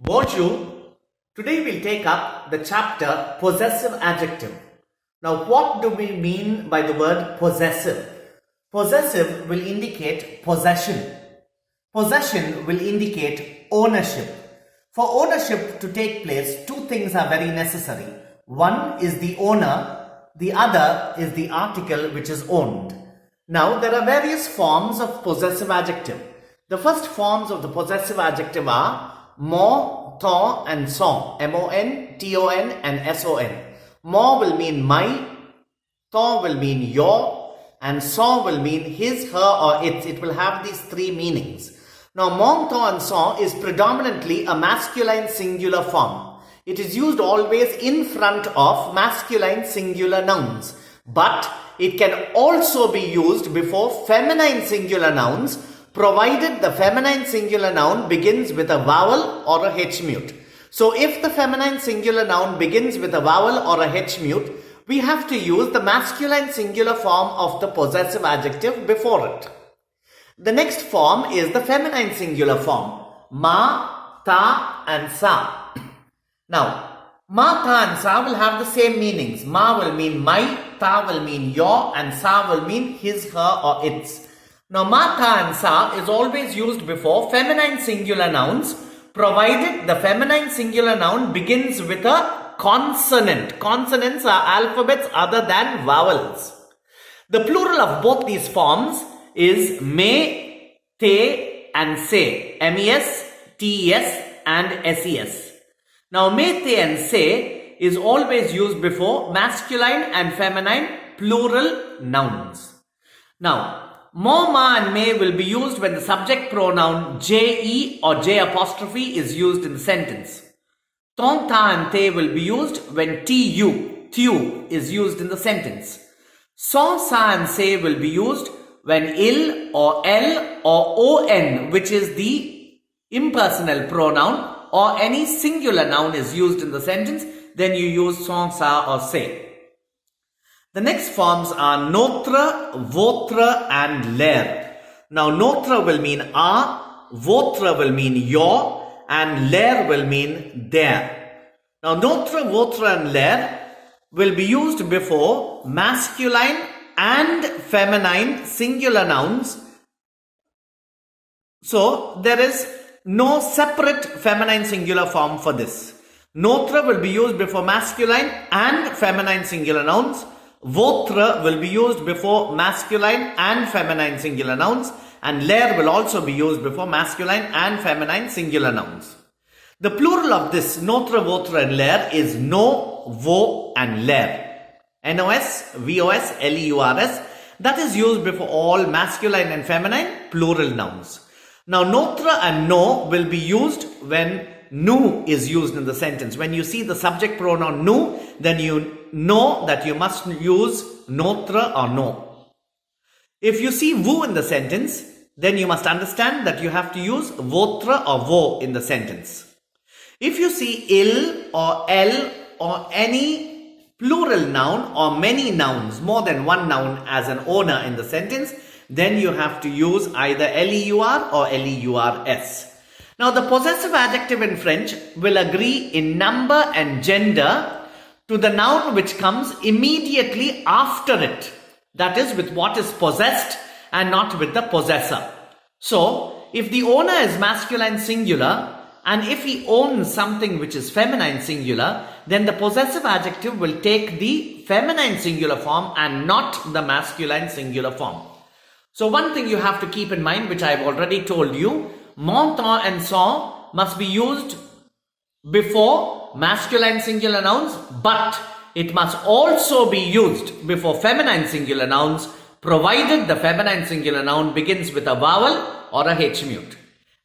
Bonjour. Today we'll take up the chapter Possessive Adjective. Now, what do we mean by the word possessive? Possessive will indicate possession. Possession will indicate ownership. For ownership to take place, two things are very necessary. One is the owner, the other is the article which is owned. Now, there are various forms of possessive adjective. The first forms of the possessive adjective are more, tho and son. M-O-N, T-O-N and S-O-N. More will mean my, tho will mean your, and son will mean his, her or its. It will have these three meanings. Now, mon, tho and son is predominantly a masculine singular form. It is used always in front of masculine singular nouns. But it can also be used before feminine singular nouns, provided the feminine singular noun begins with a vowel or a H mute. So if the feminine singular noun begins with a vowel or a H mute, we have to use the masculine singular form of the possessive adjective before it. The next form is the feminine singular form, ma, ta and sa. Now, ma, ta and sa will have the same meanings. Ma will mean my, ta will mean your, and sa will mean his, her or its. Now, ma, ta and sa is always used before feminine singular nouns, provided the feminine singular noun begins with a consonant. Consonants are alphabets other than vowels. The plural of both these forms is me, te and se. M-E-S, T-E-S and S-E-S. Now, me, te and se is always used before masculine and feminine plural nouns. Now, mo, ma and me will be used when the subject pronoun je or j apostrophe is used in the sentence. Ton, ta and te will be used when tu is used in the sentence. Son, sa and se will be used when il or l or on, which is the impersonal pronoun, or any singular noun is used in the sentence, then you use son, sa or se. The next forms are notre, votre and l'air. Now, notre will mean a, votre will mean your, and l'air will mean their. Now, notre, votre and l'air will be used before masculine and feminine singular nouns. So, there is no separate feminine singular form for this. Notre will be used before masculine and feminine singular nouns. Votre will be used before masculine and feminine singular nouns, and l'air will also be used before masculine and feminine singular nouns. The plural of this notre, votre and l'air is no, vo and l'air. N-O-S, V-O-S, L-E-U-R-S. That is used before all masculine and feminine plural nouns. Now, notre and no will be used when nu is used in the sentence. When you see the subject pronoun nu, then you know that you must use notre or no. If you see vous in the sentence, then you must understand that you have to use votre or vo in the sentence. If you see il or el or any plural noun or many nouns, more than one noun as an owner in the sentence, then you have to use either L-E-U-R or L-E-U-R-S. Now, the possessive adjective in French will agree in number and gender to the noun which comes immediately after it. That is, with what is possessed and not with the possessor. So, if the owner is masculine singular and if he owns something which is feminine singular, then the possessive adjective will take the feminine singular form and not the masculine singular form. So, one thing you have to keep in mind, which I have already told you, mon, ton and son must be used before masculine singular nouns, but it must also be used before feminine singular nouns, provided the feminine singular noun begins with a vowel or a H mute.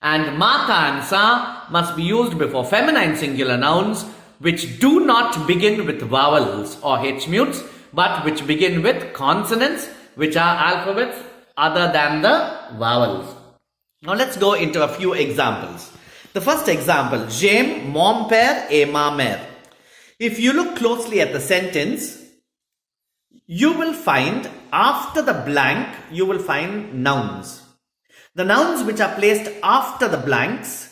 And ma, ta and sa must be used before feminine singular nouns which do not begin with vowels or H mutes, but which begin with consonants, which are alphabets other than the vowels. Now, let's go into a few examples. The first example, j'aime mon père et ma mère. If you look closely at the sentence, you will find after the blank, you will find nouns. The nouns which are placed after the blanks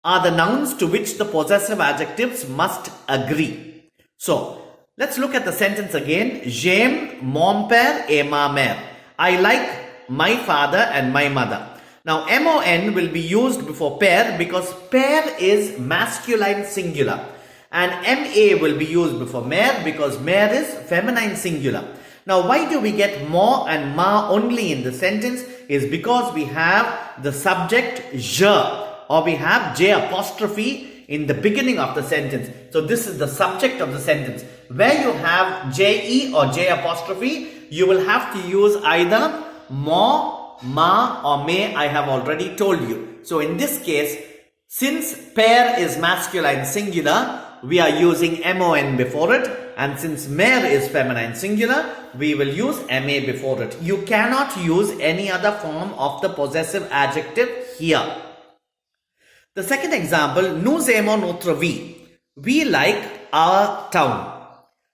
are the nouns to which the possessive adjectives must agree. So, let's look at the sentence again. J'aime mon père et ma mère. I like my father and my mother. Now, mon will be used before père because père is masculine singular. And ma will be used before mère because mère is feminine singular. Now, why do we get mo and ma only in the sentence? Is because we have the subject je, or we have j apostrophe in the beginning of the sentence. So this is the subject of the sentence. Where you have je or j apostrophe, you will have to use either mo, ma or me. I have already told you. So in this case, since père is masculine singular, we are using mon before it, and since mère is feminine singular, we will use ma before it. You cannot use any other form of the possessive adjective here. The second example, nous aimons notre vie. We like our town.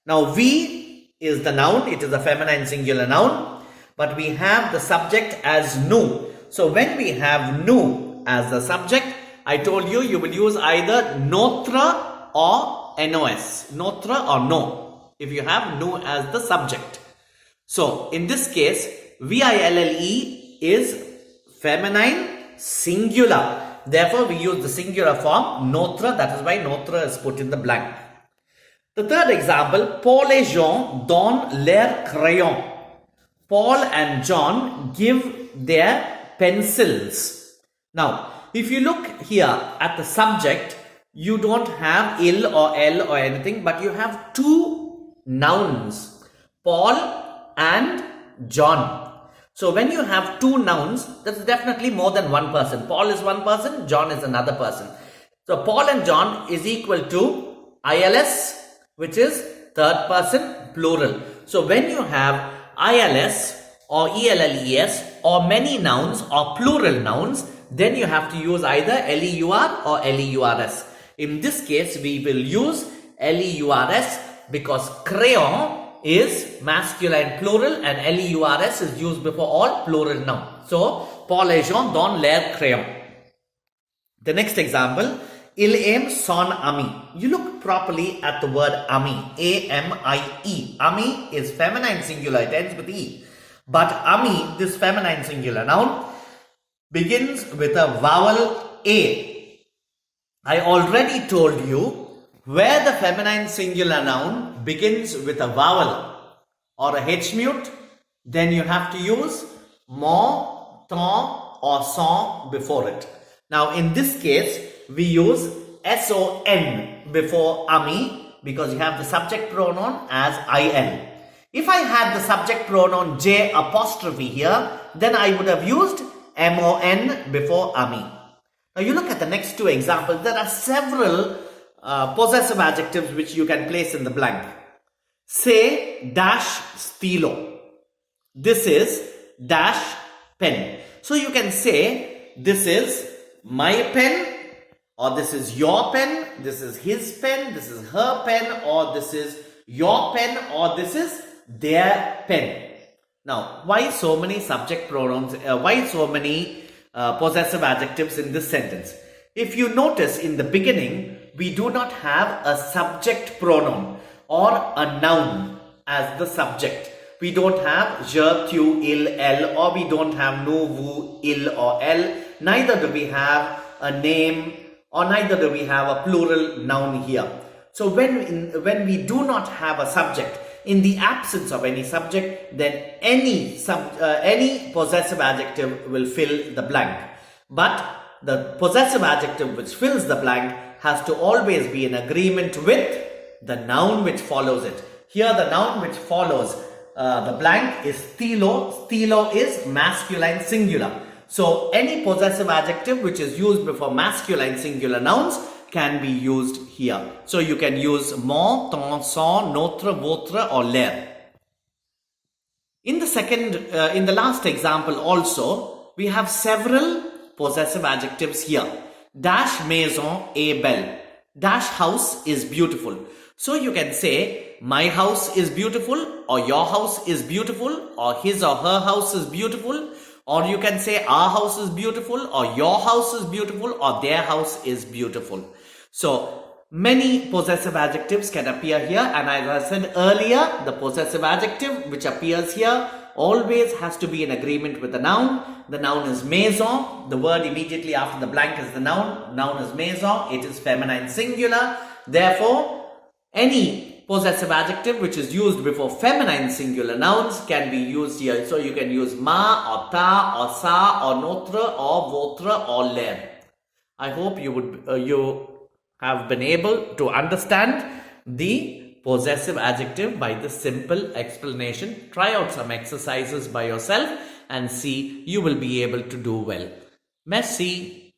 Now, we is the noun, it is a feminine singular noun, but we have the subject as nous. So, when we have nous as the subject, I told you, you will use either notre or nos, notre or no, if you have nous as the subject. So, in this case, ville is feminine singular. Therefore, we use the singular form notre. That is why notre is put in the blank. The third example, Paul et Jean donnent leurs crayons. Paul and John give their pencils. Now, if you look here at the subject, you don't have il or el or anything, but you have two nouns, Paul and John. So when you have two nouns, that's definitely more than one person. Paul is one person, John is another person. So Paul and John is equal to ILS, which is third person plural. So when you have ILS or ELLES or many nouns or plural nouns, then you have to use either LEUR or LEURS. In this case, we will use LEURS because crayon is masculine plural and LEURS is used before all plural nouns. So, Paul et Jean donnent leurs crayons. The next example, il aime son ami. You look properly at the word ami, A-M-I-E. Ami is feminine singular, it ends with E. But ami, this feminine singular noun, begins with a vowel A. I already told you, where the feminine singular noun begins with a vowel or a H mute, then you have to use mon, ton or son before it. Now in this case, we use son before ami because you have the subject pronoun as il. If I had the subject pronoun j apostrophe here, then I would have used mon before ami. Now you look at the next two examples. There are several possessive adjectives which you can place in the blank. Say dash stilo. This is dash pen. So you can say this is my pen, or this is your pen, this is his pen, this is her pen, or this is your pen, or this is their pen. Now, why so many subject pronouns? Why so many possessive adjectives in this sentence? If you notice in the beginning, we do not have a subject pronoun or a noun as the subject. We don't have je, tu, il, elle, or we don't have nous, vous, il or elle. Neither do we have a name, or neither do we have a plural noun here. So when we do not have a subject, in the absence of any subject, then any possessive adjective will fill the blank. But the possessive adjective which fills the blank has to always be in agreement with the noun which follows it. Here the noun which follows the blank is stilo. Stilo is masculine singular. So any possessive adjective which is used before masculine singular nouns can be used here. So you can use mon, ton, son, notre, votre or leur. In the last example also, we have several possessive adjectives here. Dash maison est belle. Dash house is beautiful. So you can say my house is beautiful, or your house is beautiful, or his or her house is beautiful, Or you can say our house is beautiful, or your house is beautiful, or their house is beautiful. So many possessive adjectives can appear here, and as I said earlier, the possessive adjective which appears here always has to be in agreement with the noun. The noun is maison. The word immediately after the blank is the noun. Noun is maison. It is feminine singular. Therefore, any possessive adjective which is used before feminine singular nouns can be used here. So you can use ma or ta or sa or notre or votre or leur. I hope you have been able to understand the possessive adjective by this simple explanation. Try out some exercises by yourself and see you will be able to do well. Merci.